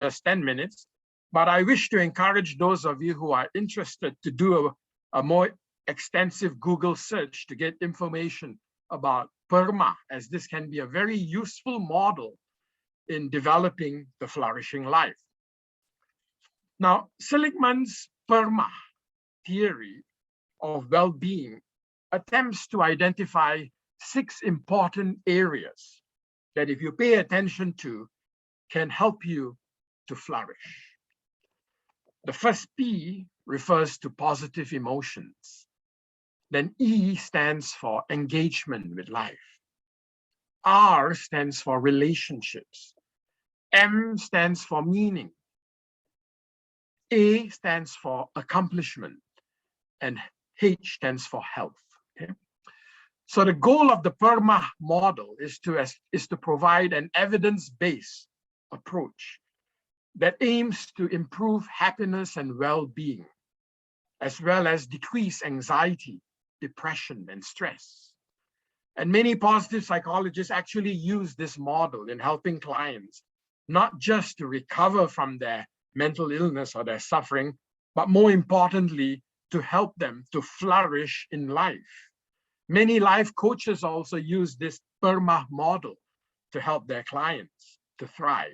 just 10 minutes, but I wish to encourage those of you who are interested to do a more extensive Google search to get information about PERMAH, as this can be a very useful model in developing the flourishing life. Now, Seligman's PERMAH theory of well-being attempts to identify 6 important areas that, if you pay attention to, can help you to flourish. The first P refers to positive emotions. Then E stands for engagement with life. R stands for relationships. M stands for meaning. A stands for accomplishment. And H stands for health. Okay? So the goal of the PERMAH model is to provide an evidence-based approach that aims to improve happiness and well-being, as well as decrease anxiety, depression, and stress. And many positive psychologists actually use this model in helping clients, not just to recover from their mental illness or their suffering, but more importantly, to help them to flourish in life. Many life coaches also use this PERMAH model to help their clients to thrive.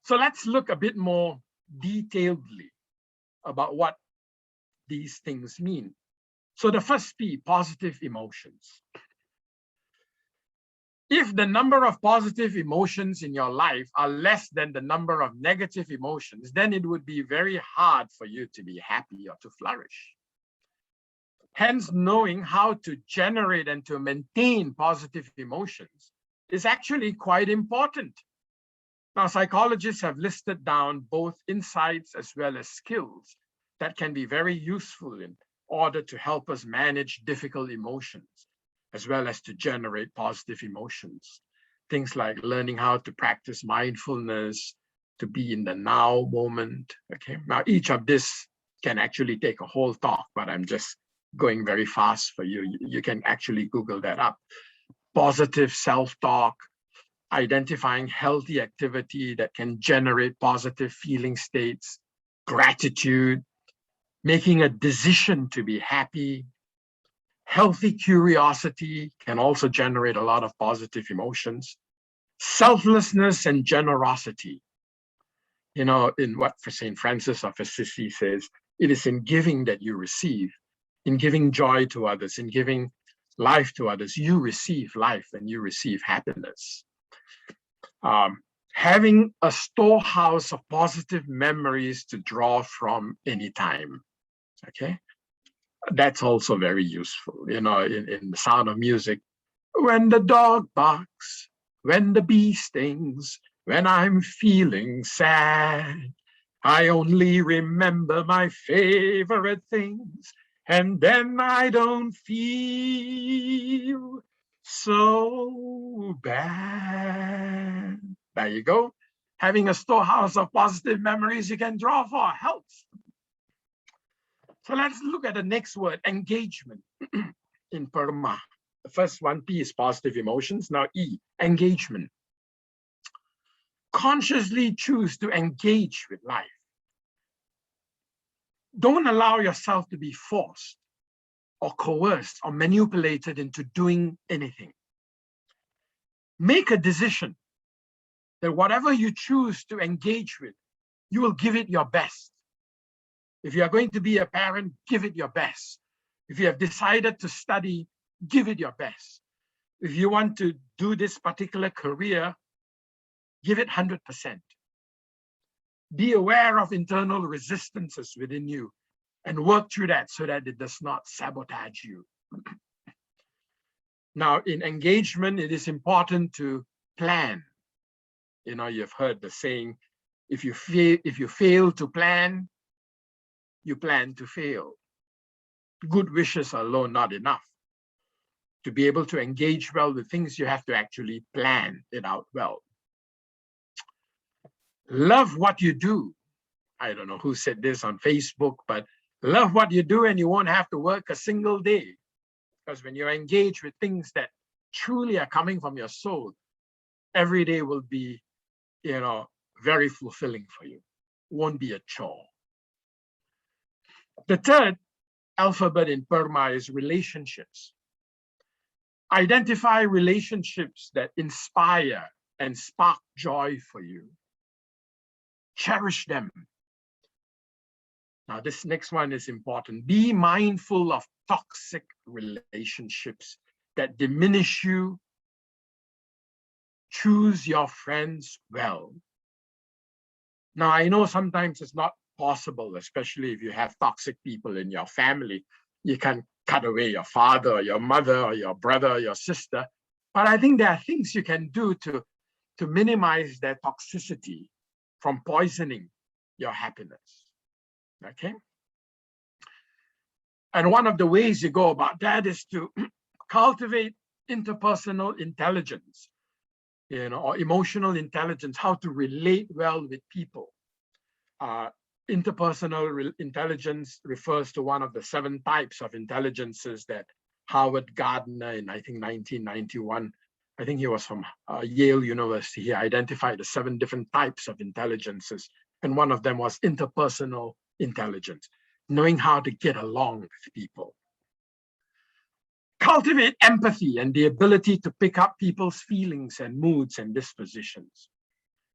So let's look a bit more detailedly about what these things mean. So the first P, positive emotions. If the number of positive emotions in your life are less than the number of negative emotions, then it would be very hard for you to be happy or to flourish. Hence, knowing how to generate and to maintain positive emotions is actually quite important. Now, psychologists have listed down both insights as well as skills that can be very useful in order to help us manage difficult emotions, as well as to generate positive emotions. Things like learning how to practice mindfulness, to be in the now moment. Okay, now each of this can actually take a whole talk, but I'm just going very fast for you. You can actually Google that up. Positive self-talk, identifying healthy activity that can generate positive feeling states, gratitude, making a decision to be happy. Healthy curiosity can also generate a lot of positive emotions. Selflessness and generosity. You know, in what St. Francis of Assisi says, it is in giving that you receive. In giving joy to others, in giving life to others, you receive life and you receive happiness. Having a storehouse of positive memories to draw from anytime. Okay, that's also very useful. You know, in The Sound of Music, when the dog barks, when the bee stings, when I'm feeling sad, I only remember my favorite things, and then I don't feel so bad. There you go. Having a storehouse of positive memories you can draw for helps. So let's look at the next word, engagement in PERMAH. The first one, P, is positive emotions. Now E, engagement. Consciously choose to engage with life. Don't allow yourself to be forced or coerced or manipulated into doing anything. Make a decision that whatever you choose to engage with, you will give it your best. If you are going to be a parent, give it your best. If you have decided to study, give it your best. If you want to do this particular career, give it 100%. Be aware of internal resistances within you and work through that so that it does not sabotage you. Now, in engagement, it is important to plan. You know, you've heard the saying, if you fail to plan, you plan to fail. Good wishes alone not enough. To be able to engage well with things, you have to actually plan it out well. Love what you do. I don't know who said this on Facebook, but love what you do and you won't have to work a single day. Because when you're engaged with things that truly are coming from your soul, every day will be very fulfilling for you. Won't be a chore. The third alphabet in PERMAH is relationships. Identify relationships that inspire and spark joy for you. Cherish them. Now, this next one is important. Be mindful of toxic relationships that diminish you. Choose your friends well. Now, I know sometimes it's not possible, especially if you have toxic people in your family. You can cut away your father or your mother or your brother or your sister. But I think there are things you can do to minimize their toxicity from poisoning your happiness. Okay? And one of the ways you go about that is to cultivate interpersonal intelligence, or emotional intelligence, how to relate well with people. Interpersonal intelligence refers to one of the 7 types of intelligences that Howard Gardner in, I think, 1991, I think he was from Yale University, he identified the 7 different types of intelligences. And one of them was interpersonal intelligence, knowing how to get along with people. Cultivate empathy and the ability to pick up people's feelings and moods and dispositions.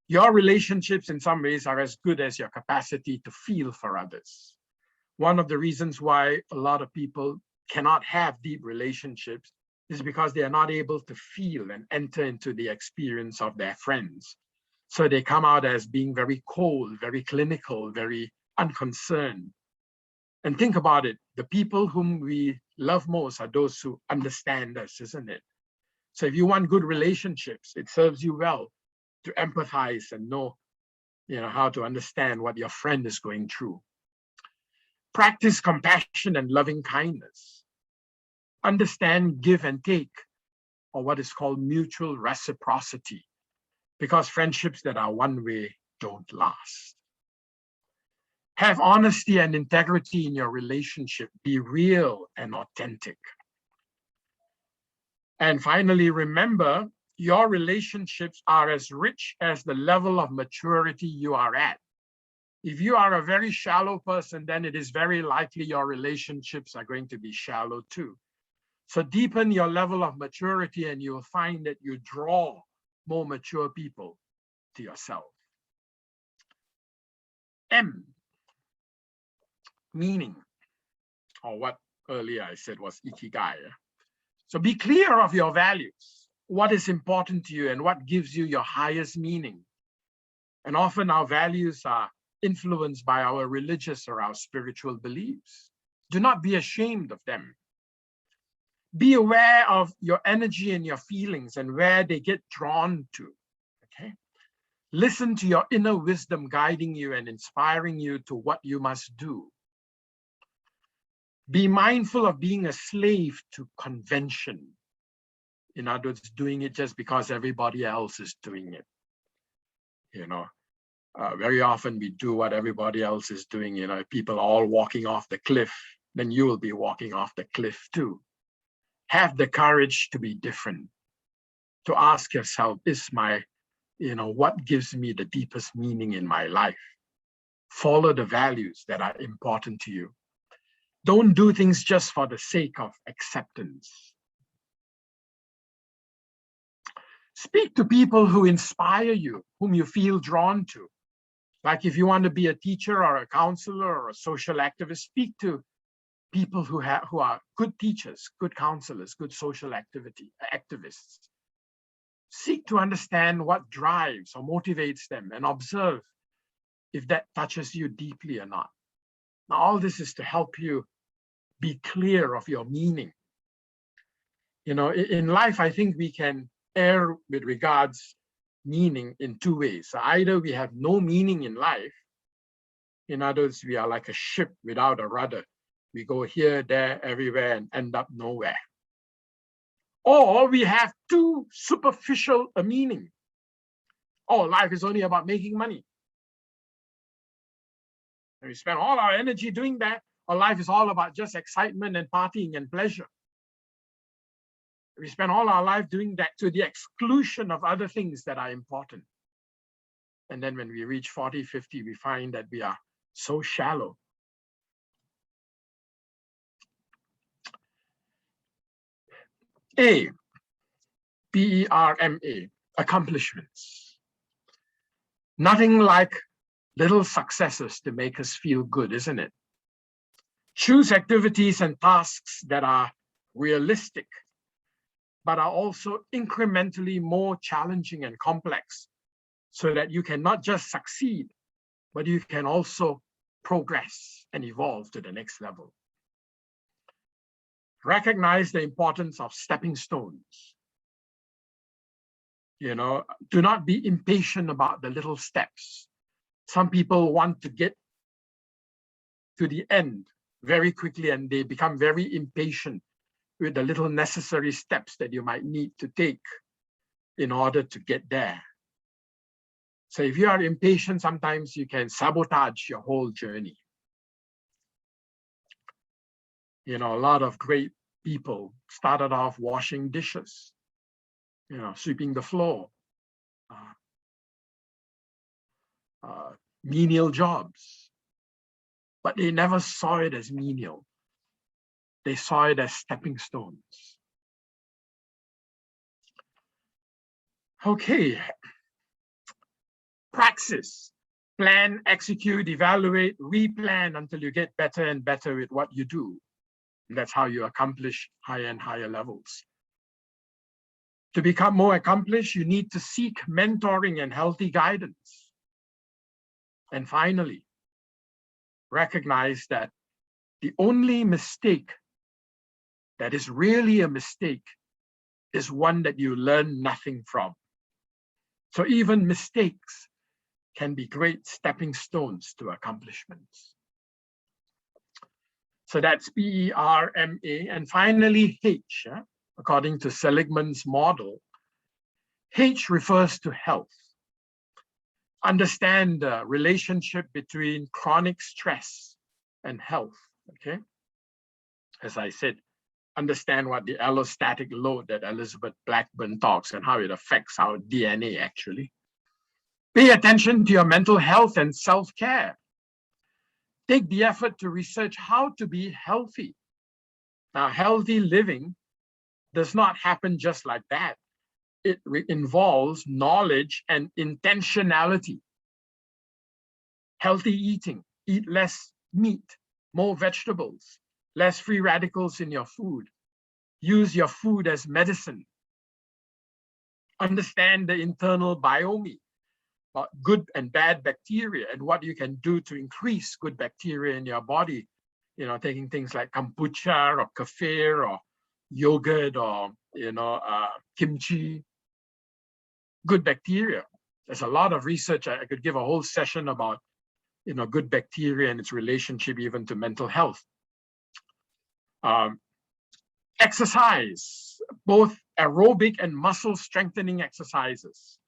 Your relationships in some ways are as good as your capacity to feel for others. One of the reasons why a lot of people cannot have deep relationships is because they are not able to feel and enter into the experience of their friends. So they come out as being very cold, very clinical, very unconcerned. And think about it, the people whom we love most are those who understand us, isn't it? So if you want good relationships, it serves you well to empathize and know, how to understand what your friend is going through. Practice compassion and loving kindness. Understand give and take, or what is called mutual reciprocity, because friendships that are one way don't last. Have honesty and integrity in your relationship. Be real and authentic. And finally, remember, your relationships are as rich as the level of maturity you are at. If you are a very shallow person, then it is very likely your relationships are going to be shallow too. So deepen your level of maturity and you'll find that you draw more mature people to yourself. M, meaning, or what earlier I said was ikigai. So be clear of your values, what is important to you and what gives you your highest meaning. And often our values are influenced by our religious or our spiritual beliefs. Do not be ashamed of them. Be aware of your energy and your feelings and where they get drawn to, okay? Listen to your inner wisdom guiding you and inspiring you to what you must do. Be mindful of being a slave to convention. In other words, doing it just because everybody else is doing it. Very often we do what everybody else is doing. People all walking off the cliff, then you will be walking off the cliff too. Have the courage to be different, to ask yourself, what gives me the deepest meaning in my life? Follow the values that are important to you. Don't do things just for the sake of acceptance. Speak to people who inspire you, whom you feel drawn to. Like if you want to be a teacher or a counselor or a social activist, speak to people who are good teachers, good counselors, good social activists. Seek to understand what drives or motivates them and observe if that touches you deeply or not. Now, all this is to help you be clear of your meaning. In life, I think we can err with regards meaning in 2 ways. So either we have no meaning in life, in other words, we are like a ship without a rudder. We go here, there, everywhere, and end up nowhere. Or we have too superficial a meaning. Oh, life is only about making money. And we spend all our energy doing that, or life is all about just excitement and partying and pleasure. We spend all our life doing that to the exclusion of other things that are important. And then when we reach 40, 50, we find that we are so shallow. A, PERMA, accomplishments. Nothing like little successes to make us feel good, isn't it? Choose activities and tasks that are realistic, but are also incrementally more challenging and complex, so that you can not just succeed, but you can also progress and evolve to the next level. Recognize the importance of stepping stones. You know, do not be impatient about the little steps. Some people want to get to the end very quickly, and they become very impatient with the little necessary steps that you might need to take in order to get there. So if you are impatient, sometimes you can sabotage your whole journey. You know, a lot of great people started off washing dishes, you know, sweeping the floor, menial jobs, but they never saw it as menial. They saw it as stepping stones. Okay. Praxis. Plan, execute, evaluate, replan until you get better and better with what you do. And that's how you accomplish higher and higher levels. To become more accomplished, you need to seek mentoring and healthy guidance. And finally, recognize that the only mistake that is really a mistake is one that you learn nothing from. So even mistakes can be great stepping stones to accomplishments. So that's PERMA. And finally, H, according to Selligan's model, H refers to health. Understand the relationship between chronic stress and health, okay? As I said, understand what the allostatic load that Elizabeth Blackburn talks and how it affects our DNA actually. Pay attention to your mental health and self-care. Take the effort to research how to be healthy. Now, healthy living does not happen just like that. It involves knowledge and intentionality. Healthy eating, eat less meat, more vegetables, less free radicals in your food. Use your food as medicine. Understand the internal biome, good and bad bacteria, and what you can do to increase good bacteria in your body. You know, taking things like kombucha or kefir or yogurt or, you know, kimchi. Good bacteria. There's a lot of research. I could give a whole session about, you know, good bacteria and its relationship even to mental health. Exercise, both aerobic and muscle strengthening exercises.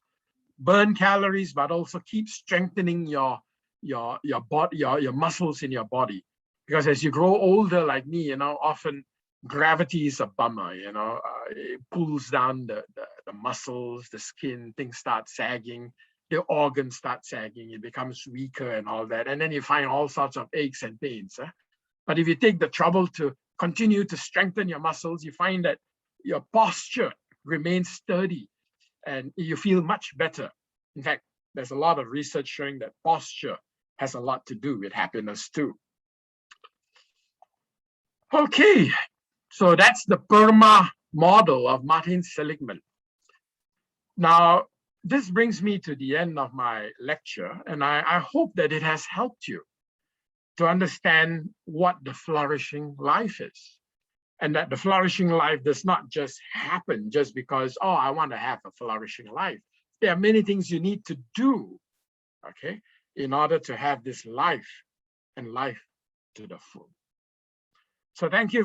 Burn calories, but also keep strengthening your body, your muscles in your body. Because as you grow older, like me, you know, often gravity is a bummer, you know, it pulls down the muscles, the skin, things start sagging, the organs start sagging, it becomes weaker and all that. And then you find all sorts of aches and pains. But if you take the trouble to continue to strengthen your muscles, you find that your posture remains sturdy and you feel much better. In fact, there's a lot of research showing that posture has a lot to do with happiness too. Okay, so that's the PERMAH model of Martin Seligman. Now, this brings me to the end of my lecture, and I hope that it has helped you to understand what the flourishing life is. And that the flourishing life does not just happen just because, oh, I want to have a flourishing life. There are many things you need to do, okay, in order to have this life and life to the full. So thank you.